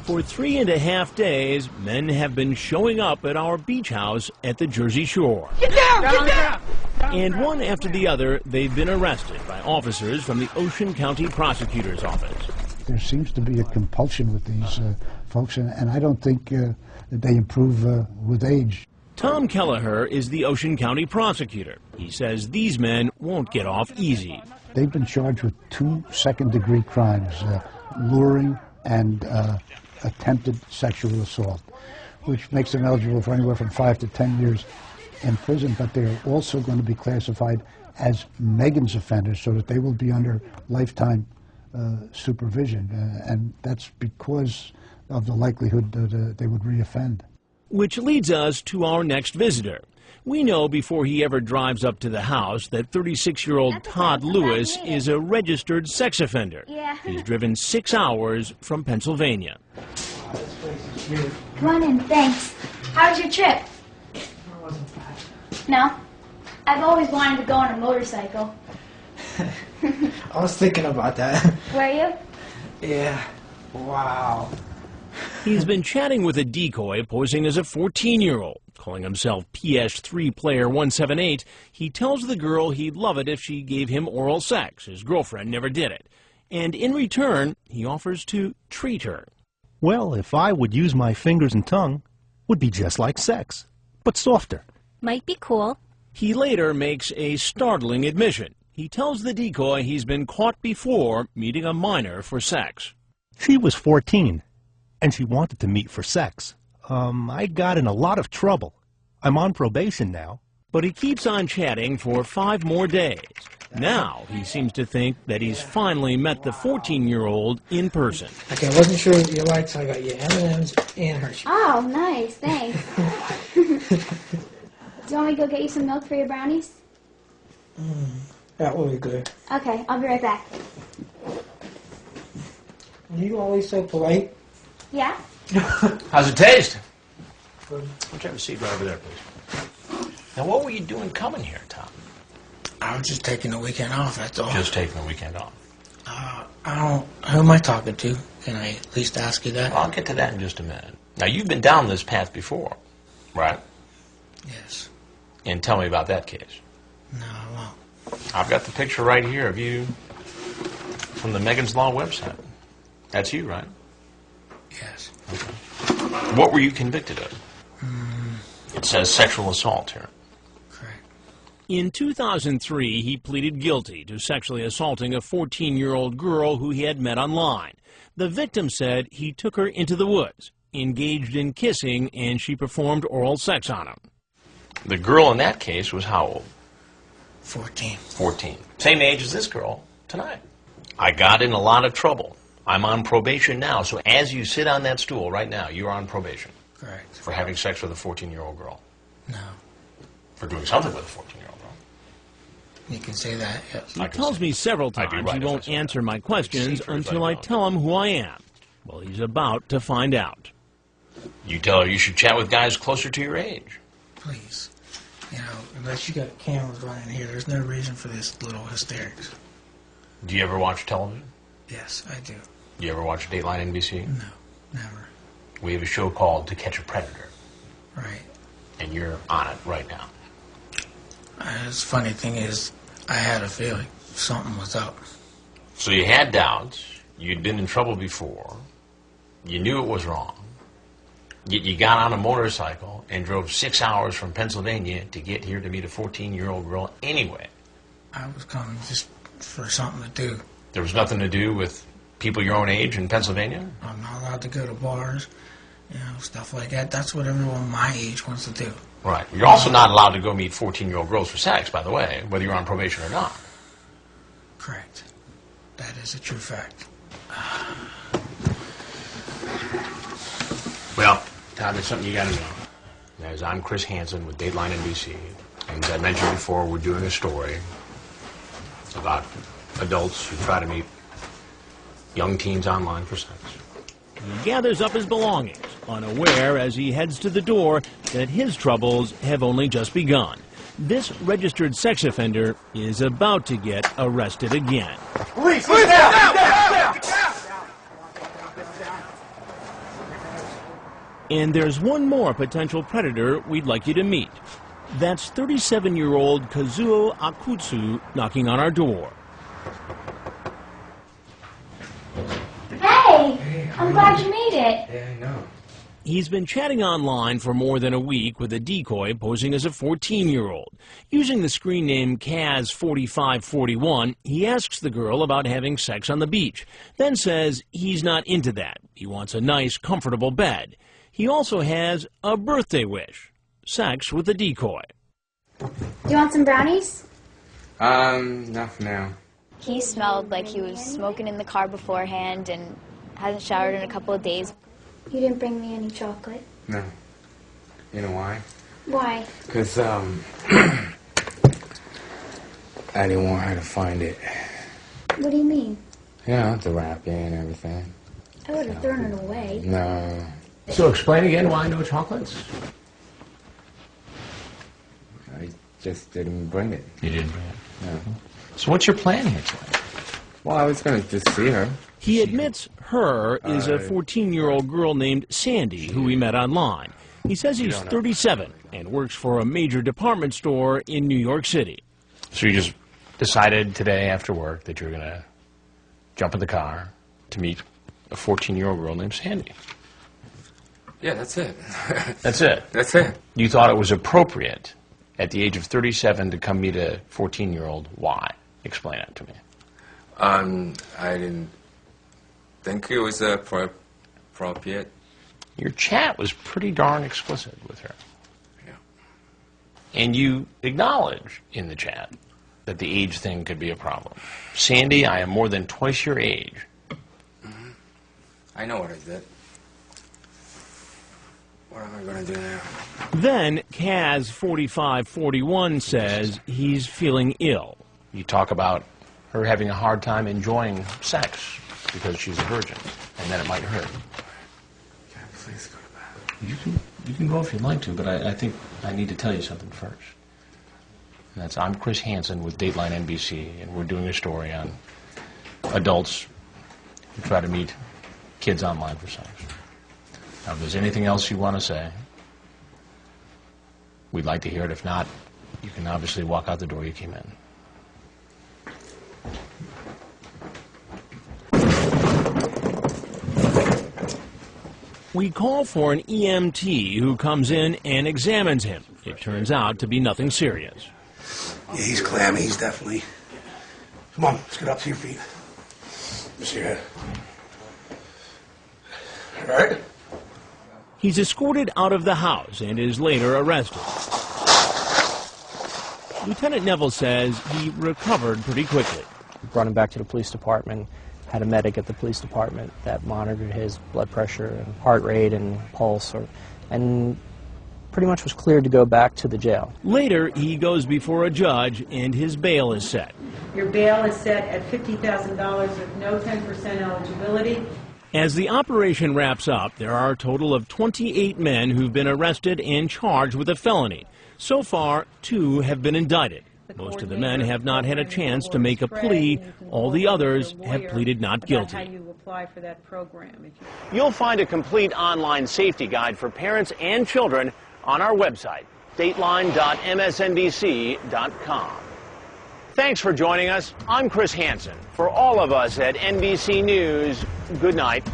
For 3.5 days, men have been showing up at our beach house at the Jersey Shore. Get down! Get down! And one after the other, they've been arrested by officers from the Ocean County Prosecutor's Office. There seems to be a compulsion with these folks, and I don't think that they improve with age. Tom Kelleher is the Ocean County prosecutor. He says these men won't get off easy. They've been charged with 2 second-degree crimes, luring and attempted sexual assault, which makes them eligible for anywhere from 5 to 10 years in prison, but they're also going to be classified as Megan's offenders so that they will be under lifetime supervision, and that's because of the likelihood that they would reoffend. Which leads us to our next visitor. We know before he ever drives up to the house that 36-year-old Todd Lewis is a registered sex offender. Yeah. He's driven 6 hours from Pennsylvania. Come on in, thanks. How was your trip? No? I've always wanted to go on a motorcycle. I was thinking about that. Were you? Yeah. Wow. He's been chatting with a decoy posing as a 14-year-old. Calling himself PS3 Player 178, he tells the girl he'd love it if she gave him oral sex. His girlfriend never did it. And in return, he offers to treat her. Well, if I would use my fingers and tongue, would be just like sex, but softer. Might be cool. He later makes a startling admission. He tells the decoy he's been caught before meeting a minor for sex. She was 14, and she wanted to meet for sex. I got in a lot of trouble. I'm on probation now. But he keeps on chatting for 5 more days. Now he seems to think that he's finally met the 14-year-old in person. Okay, I wasn't sure what you liked, so I got you M&M's and Hershey. Oh, nice, thanks. Do you want me to go get you some milk for your brownies? That would be good. Okay, I'll be right back. Are you always so polite? Yeah? How's it taste? Why don't you have a seat right over there, please? Now, what were you doing coming here, Tom? I was just taking the weekend off, that's all. Just taking the weekend off. Who am I talking to? Can I at least ask you that? Well, I'll get to that in just a minute. Now, you've been down this path before, right? Yes. And tell me about that case. No, I won't. I've got the picture right here of you from the Megan's Law website. That's you, right? Yes. Okay. What were you convicted of? It says sexual assault here. Correct. In 2003, he pleaded guilty to sexually assaulting a 14-year-old girl who he had met online. The victim said he took her into the woods, engaged in kissing, and she performed oral sex on him. The girl in that case was how old? 14. 14. Same age as this girl tonight. I got in a lot of trouble. I'm on probation now, so as you sit on that stool right now, you're on probation. Correct. For having sex with a 14-year-old girl. No. For doing something with a 14-year-old girl. You can say that, yes. He tells me several times he won't answer my questions until I tell him who I am. Well, he's about to find out. You tell her you should chat with guys closer to your age. Please. You know, unless you got cameras running here, there's no reason for this little hysterics. Do you ever watch television? Yes, I do. Do you ever watch Dateline NBC? No, never. We have a show called To Catch a Predator. Right. And you're on it right now. The funny thing is, I had a feeling something was up. So you had doubts. You'd been in trouble before. You knew it was wrong. Yet you got on a motorcycle and drove 6 hours from Pennsylvania to get here to meet a 14-year-old girl anyway. I was coming just for something to do. There was nothing to do with people your own age in Pennsylvania? I'm not allowed to go to bars, you know, stuff like that. That's what everyone my age wants to do. Right. You're also not allowed to go meet 14-year-old girls for sex, by the way, whether you're on probation or not. Correct. That is a true fact. Well, Todd, there's something you got to know. As I'm Chris Hansen with Dateline NBC, and as I mentioned before, we're doing a story about adults who try to meet young teens online for sex. He gathers up his belongings, unaware as he heads to the door that his troubles have only just begun. This registered sex offender is about to get arrested again. Police, get down! Get down! And there's one more potential predator we'd like you to meet. That's 37-year-old Kazuo Akutsu knocking on our door. Hey! I'm glad you made it. Yeah, I know. He's been chatting online for more than a week with a decoy posing as a 14-year-old. Using the screen name Kaz4541, he asks the girl about having sex on the beach, then says he's not into that. He wants a nice, comfortable bed. He also has a birthday wish: sex with the decoy. Do you want some brownies? Not for now. He smelled like he was smoking in the car beforehand and hasn't showered in a couple of days. You didn't bring me any chocolate. No. You know why? Why? Because, I didn't want her to find it. What do you mean? You know, the wrapping and everything. I would have thrown it away. No. So explain again why no chocolates? I just didn't bring it. You didn't bring it. No. So what's your plan here tonight? Well, I was going to just see her. He admits her is a 14-year-old girl named Sandy who he met online. He says he's 37 and works for a major department store in New York City. So you just decided today after work that you're going to jump in the car to meet a 14-year-old girl named Sandy. Yeah, that's it. That's it? That's it. You thought it was appropriate at the age of 37 to come meet a 14-year-old. Why? Explain it to me. I didn't think it was appropriate. Your chat was pretty darn explicit with her. Yeah. And you acknowledge in the chat that the age thing could be a problem. Sandy, I am more than twice your age. Mm-hmm. I know what I did. What am I going to do now? Then Kaz4541 says he's feeling ill. You talk about her having a hard time enjoying sex because she's a virgin, and that it might hurt. Can I please go to bed? You can go if you'd like to, but I think I need to tell you something first. And that's, I'm Chris Hansen with Dateline NBC, and we're doing a story on adults who try to meet kids online for sex. Now, if there's anything else you want to say, we'd like to hear it. If not, you can obviously walk out the door you came in. We call for an EMT who comes in and examines him. It turns out to be nothing serious. Yeah, he's clammy. He's definitely... Come on, let's get up to your feet. Just your head. All right? He's escorted out of the house and is later arrested. Lieutenant Neville says he recovered pretty quickly. Brought him back to the police department, had a medic at the police department that monitored his blood pressure and heart rate and pulse, and pretty much was cleared to go back to the jail. Later, he goes before a judge and his bail is set. Your bail is set at $50,000 with no 10% eligibility. As the operation wraps up, there are a total of 28 men who've been arrested and charged with a felony. So far, 2 have been indicted. Most of the men have not had a chance to make a plea. All the others have pleaded not guilty. You'll find a complete online safety guide for parents and children on our website, dateline.msnbc.com. Thanks for joining us. I'm Chris Hansen. For all of us at NBC News, good night